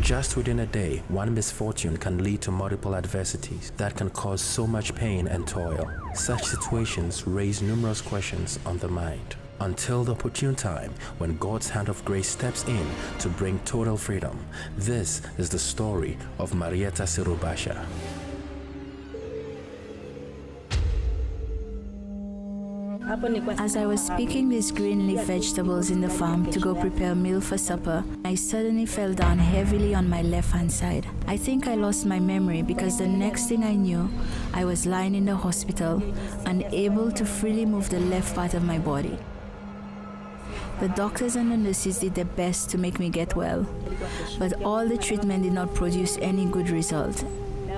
Just within a day, one misfortune can lead to multiple adversities that can cause so much pain and toil. Such situations raise numerous questions on the mind, until the opportune time when God's hand of grace steps in to bring total freedom. This is the story of Marieta Sirubasha. As I was picking these green leaf vegetables in the farm to go prepare a meal for supper, I suddenly fell down heavily on my left-hand side. I think I lost my memory because the next thing I knew, I was lying in the hospital, unable to freely move the left part of my body. The doctors and the nurses did their best to make me get well, but all the treatment did not produce any good result.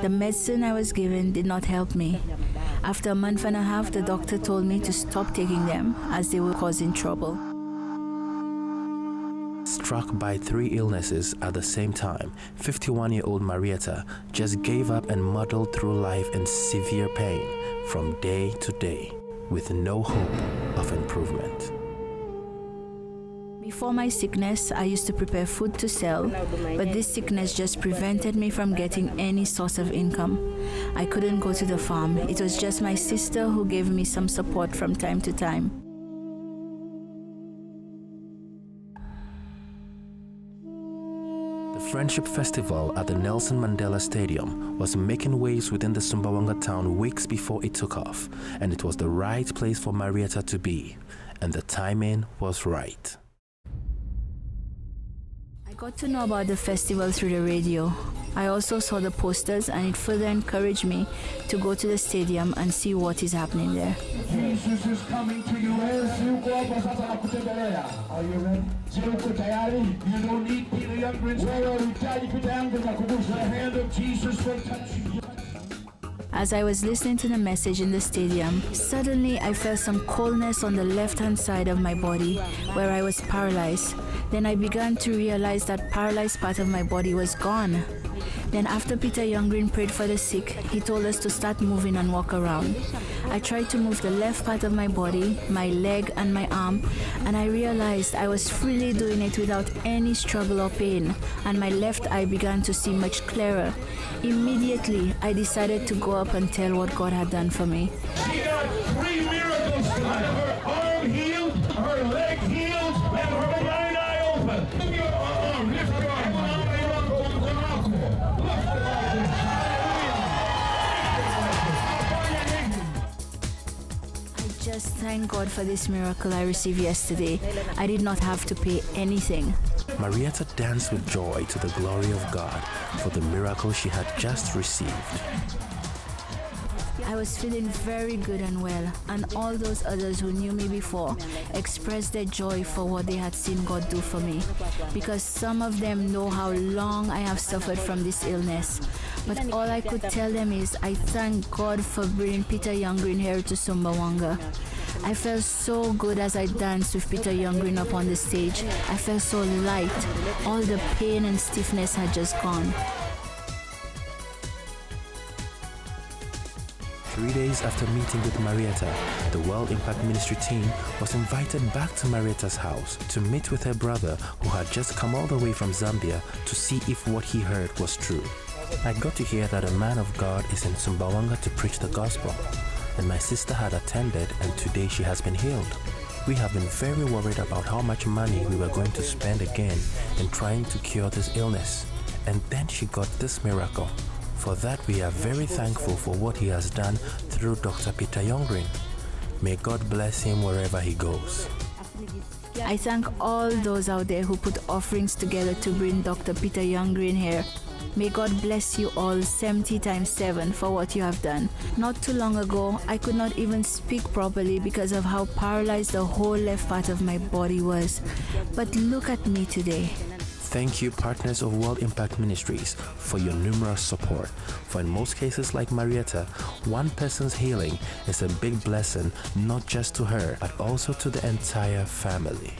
The medicine I was given did not help me. After a month and a half, the doctor told me to stop taking them as they were causing trouble. Struck by 3 illnesses at the same time, 51-year-old Marieta just gave up and muddled through life in severe pain from day to day with no hope of improvement. Before my sickness, I used to prepare food to sell, but this sickness just prevented me from getting any source of income. I couldn't go to the farm. It was just my sister who gave me some support from time to time. The Friendship Festival at the Nelson Mandela Stadium was making waves within the Sumbawanga town weeks before it took off, and it was the right place for Marieta to be, and the timing was right. I got to know about the festival through the radio. I also saw the posters, and it further encouraged me to go to the stadium and see what is happening there. Jesus is coming to you. Are you ready? You don't need Peter Youngren's the hand of Jesus will touch you. As I was listening to the message in the stadium, suddenly I felt some coldness on the left-hand side of my body where I was paralyzed. Then I began to realize that paralyzed part of my body was gone. Then after Peter Youngren prayed for the sick, he told us to start moving and walk around. I tried to move the left part of my body, my leg and my arm, and I realized I was freely doing it without any struggle or pain, and my left eye began to see much clearer. Immediately, I decided to go up and tell what God had done for me. She got 3 miracles tonight. Her arm healed, her leg healed, and her right eye open. Lift your arm, lift your arm. I just thank God for this miracle I received yesterday. I did not have to pay anything. Marieta danced with joy to the glory of God for the miracle she had just received. I was feeling very good and well, and all those others who knew me before expressed their joy for what they had seen God do for me, because some of them know how long I have suffered from this illness. But all I could tell them is I thank God for bringing Peter Youngren here to Sumbawanga. I felt so good as I danced with Peter Youngren up on the stage. I felt so light. All the pain and stiffness had just gone. 3 days after meeting with Marieta, the World Impact Ministry team was invited back to Marieta's house to meet with her brother who had just come all the way from Zambia to see if what he heard was true. I got to hear that a man of God is in Sumbawanga to preach the gospel, and my sister had attended, and today she has been healed. We have been very worried about how much money we were going to spend again in trying to cure this illness, and then she got this miracle. For that, we are very thankful for what he has done through Dr. Peter Youngren. May God bless him wherever he goes. I thank all those out there who put offerings together to bring Dr. Peter Youngren here. May God bless you all 70 times 7 for what you have done. Not too long ago, I could not even speak properly because of how paralyzed the whole left part of my body was. But look at me today. Thank you, partners of World Impact Ministries, for your numerous support. For in most cases like Marieta, one person's healing is a big blessing, not just to her, but also to the entire family.